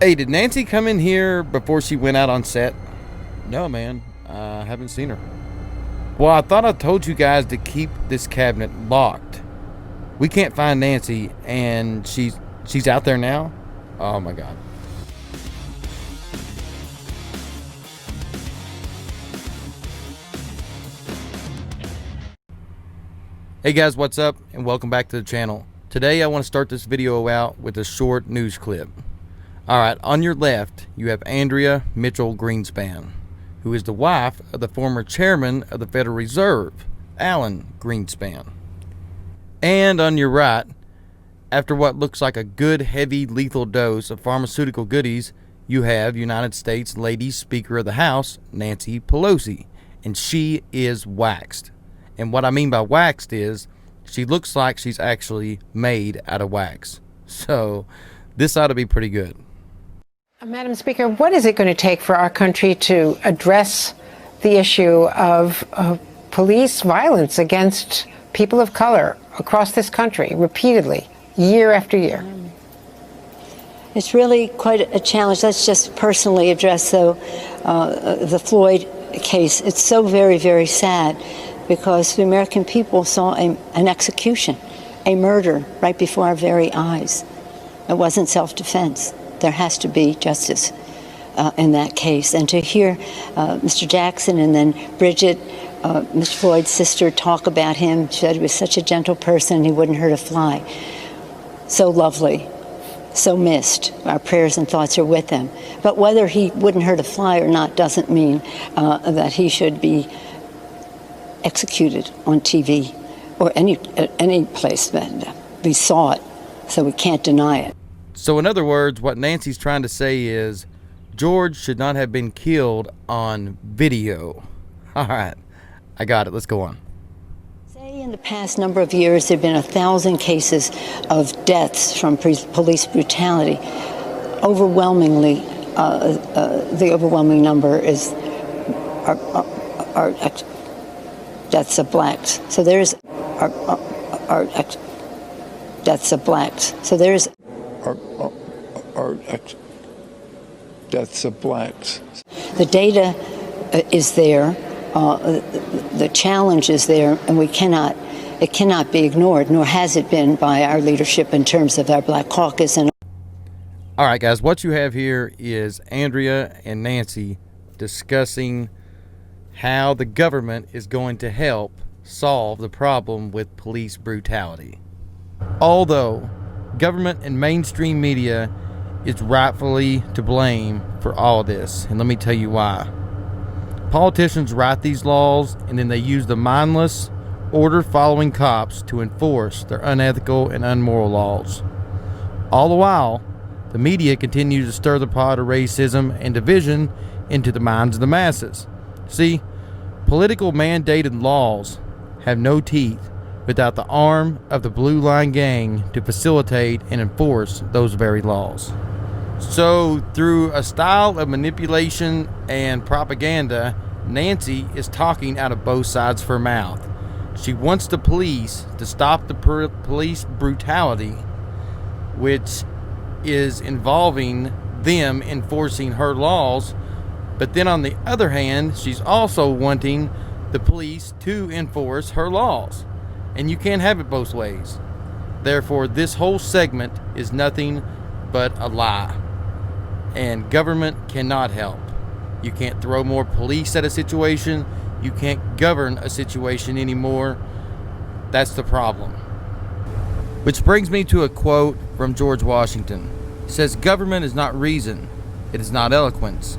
Hey, did Nancy come in here before she went out on set? No, man. I haven't seen her. Well, I thought I told you guys to keep this cabinet locked. We can't find Nancy, and she's out there now? Oh my god. Hey guys, what's up? And welcome back to the channel. Today I want to start this video out with a short news clip. Alright, on your left, you have Andrea Mitchell Greenspan, who is the wife of the former chairman of the Federal Reserve, Alan Greenspan. And on your right, after what looks like a good heavy lethal dose of pharmaceutical goodies, you have United States Lady Speaker of the House, Nancy Pelosi, and she is waxed. And what I mean by waxed is, she looks like she's actually made out of wax. So, this ought to be pretty good. Madam Speaker, what is it going to take for our country to address the issue of police violence against people of color across this country repeatedly, year after year? It's really quite a challenge. Let's just personally address, though, the Floyd case. It's so very, very sad because the American people saw an execution, a murder right before our very eyes. It wasn't self-defense. There has to be justice in that case. And to hear Mr. Jackson and then Bridget, Mr. Floyd's sister, talk about him, she said he was such a gentle person, he wouldn't hurt a fly. So lovely, so missed. Our prayers and thoughts are with him. But whether he wouldn't hurt a fly or not doesn't mean that he should be executed on TV or any place that we saw it, so we can't deny it. So in other words, what Nancy's trying to say is George should not have been killed on video. All right, I got it. Let's go on. Say in the past number of years, there have been 1,000 cases of deaths from police brutality. Overwhelmingly, the overwhelming number is our deaths of blacks. So there's our deaths of blacks. So there's our deaths of blacks. The data is there, the challenge is there, and it cannot be ignored, nor has it been by our leadership in terms of our Black Caucus. And all right, guys, what you have here is Andrea and Nancy discussing how the government is going to help solve the problem with police brutality. Although government and mainstream media is rightfully to blame for all this, and let me tell you why. Politicians write these laws and then they use the mindless, order-following cops to enforce their unethical and unmoral laws. All the while, the media continues to stir the pot of racism and division into the minds of the masses. See, political mandated laws have no teeth without the arm of the Blue Line Gang to facilitate and enforce those very laws. So, through a style of manipulation and propaganda, Nancy is talking out of both sides of her mouth. She wants the police to stop the police brutality, which is involving them enforcing her laws, but then on the other hand, she's also wanting the police to enforce her laws. And you can't have it both ways. Therefore, this whole segment is nothing but a lie. And government cannot help. You can't throw more police at a situation. You can't govern a situation anymore. That's the problem. Which brings me to a quote from George Washington. It says, "Government is not reason. It is not eloquence.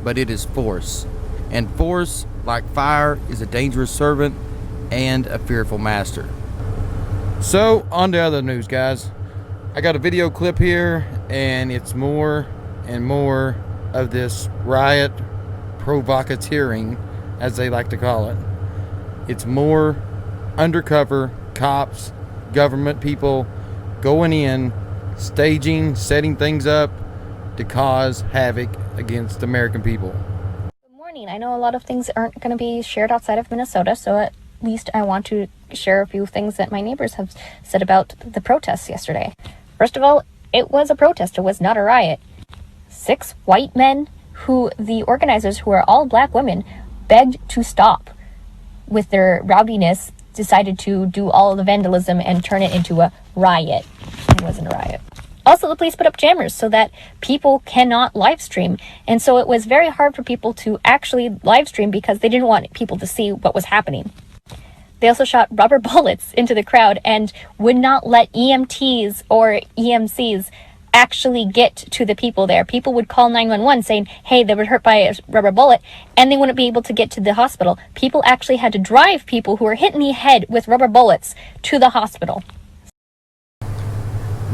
But it is force. And force, like fire, is a dangerous servant and a fearful master." So, on to other news, guys. I got a video clip here, and it's more and more of this riot provocateuring, as they like to call it. It's more undercover cops, government people going in, staging, setting things up to cause havoc against the American people. Good morning. I know a lot of things aren't going to be shared outside of Minnesota, so at least I want to share a few things that my neighbors have said about the protests yesterday. First of all, it was a protest. It was not a riot. 6 white men who the organizers, who are all black women, begged to stop with their rowdiness, decided to do all of the vandalism and turn it into a riot. It wasn't a riot. Also, the police put up jammers so that people cannot live stream. And so it was very hard for people to actually live stream because they didn't want people to see what was happening. They also shot rubber bullets into the crowd and would not let EMTs or EMCs actually get to the people there. People would call 911 saying, hey, they were hurt by a rubber bullet, and they wouldn't be able to get to the hospital. People actually had to drive people who were hit in the head with rubber bullets to the hospital.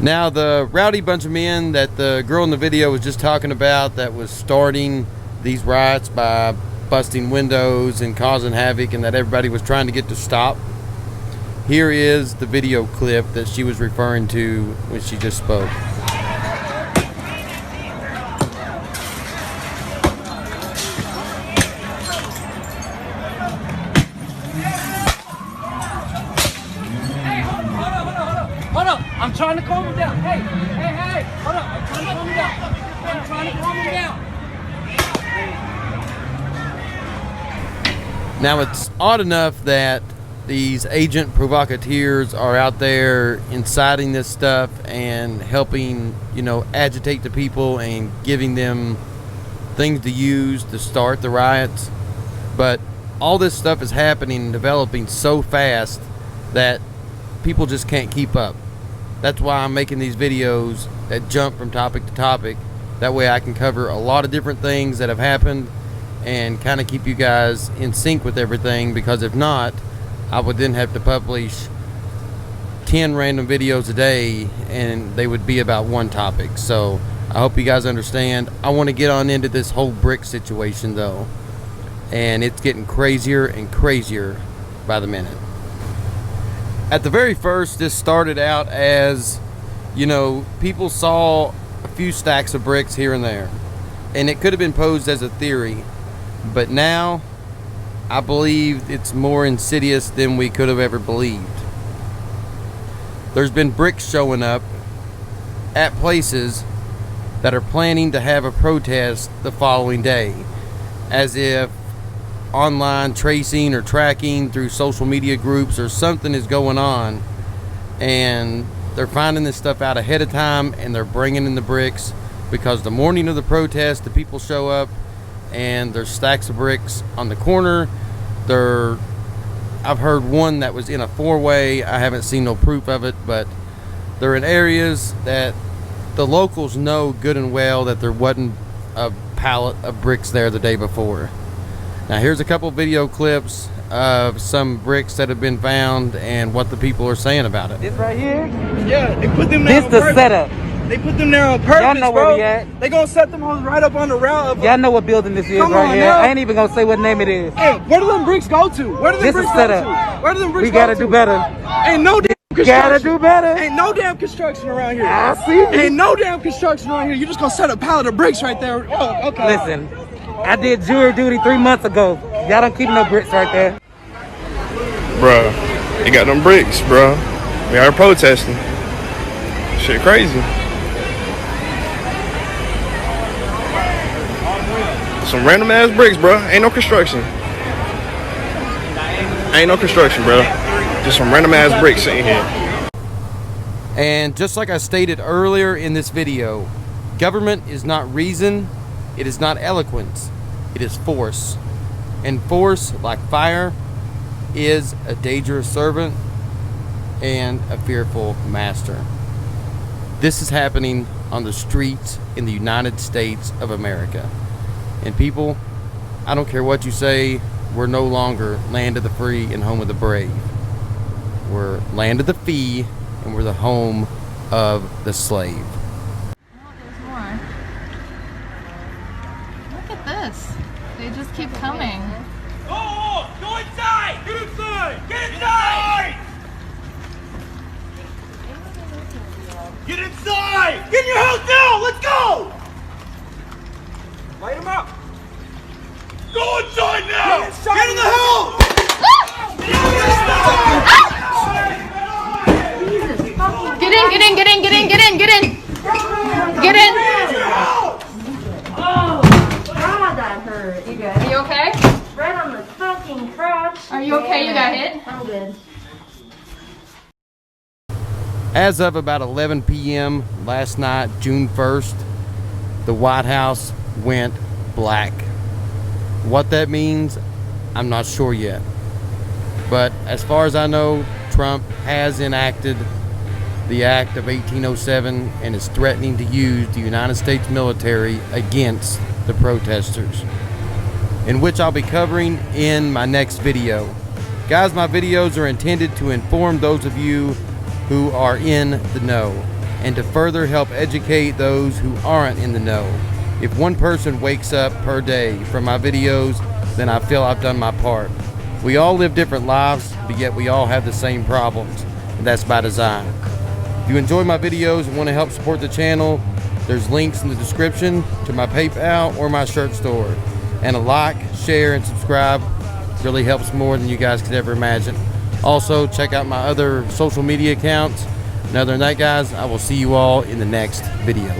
Now, the rowdy bunch of men that the girl in the video was just talking about that was starting these riots by busting windows and causing havoc, and that everybody was trying to get to stop. Here is the video clip that she was referring to when she just spoke. I'm trying to calm him down. Hey, hold up. I'm trying to calm him down. I'm trying to calm him down. Now, it's odd enough that these agent provocateurs are out there inciting this stuff and helping, agitate the people and giving them things to use to start the riots. But all this stuff is happening and developing so fast that people just can't keep up. That's why I'm making these videos that jump from topic to topic. That way I can cover a lot of different things that have happened and kind of keep you guys in sync with everything, because if not, I would then have to publish 10 random videos a day and they would be about one topic. So I hope you guys understand. I want to get on into this whole brick situation though, and it's getting crazier and crazier by the minute. At the very first, this started out as, people saw a few stacks of bricks here and there, and it could have been posed as a theory, but now I believe it's more insidious than we could have ever believed. There's been bricks showing up at places that are planning to have a protest the following day, as if online tracing or tracking through social media groups or something is going on, and they're finding this stuff out ahead of time and they're bringing in the bricks, because the morning of the protest the people show up and there's stacks of bricks on the corner. I've heard one that was in a 4-way. I haven't seen no proof of it, but they're in areas that the locals know good and well that there wasn't a pallet of bricks there the day before. Now here's a couple video clips of some bricks that have been found and what the people are saying about it. This right here? Yeah, they put them there on purpose. This the setup. They put them there on purpose, Y'all know where we at. They gonna set them hoes right up on the route. Y'all know what building this is right here. I ain't even gonna say what name it is. Hey, where do them bricks go to? Where do them bricks go to? Where do them bricks We gotta do better. Ain't no damn construction. Gotta do better. Ain't no damn construction around here. I see. Ain't no damn construction around here. You just gonna set a pallet of bricks right there. Oh, okay. Listen, I did jury duty 3 months ago. Y'all don't keep no bricks right there. Bruh, they got them bricks, bruh. We are protesting. Shit crazy. Some random ass bricks, bruh. Ain't no construction. Ain't no construction, bruh. Just some random ass bricks sitting here. And just like I stated earlier in this video, government is not reason, it is not eloquence, it is force. And force, like fire, is a dangerous servant and a fearful master. This is happening on the streets in the United States of America. And people, I don't care what you say, we're no longer land of the free and home of the brave. We're land of the fee, and we're the home of the slave. Oh, there's more. Look at this. They just keep coming. Go inside! Get inside! Get inside! Get inside! Get in your house now! Let's go! Light him up! Go inside now! Get in the house! Get in, get in, get in, get in, get in, get in! Get in! As of about 11 p.m. last night, June 1st, the White House went black. What that means, I'm not sure yet. But as far as I know, Trump has enacted the Act of 1807 and is threatening to use the United States military against the protesters, in which I'll be covering in my next video. Guys, my videos are intended to inform those of you who are in the know and to further help educate those who aren't in the know. If one person wakes up per day from my videos, then I feel I've done my part. We all live different lives, but yet we all have the same problems, and that's by design. If you enjoy my videos and want to help support the channel, there's links in the description to my PayPal or my shirt store. And a like, share, and subscribe really helps more than you guys could ever imagine. Also, check out my other social media accounts. And other than that, guys, I will see you all in the next video.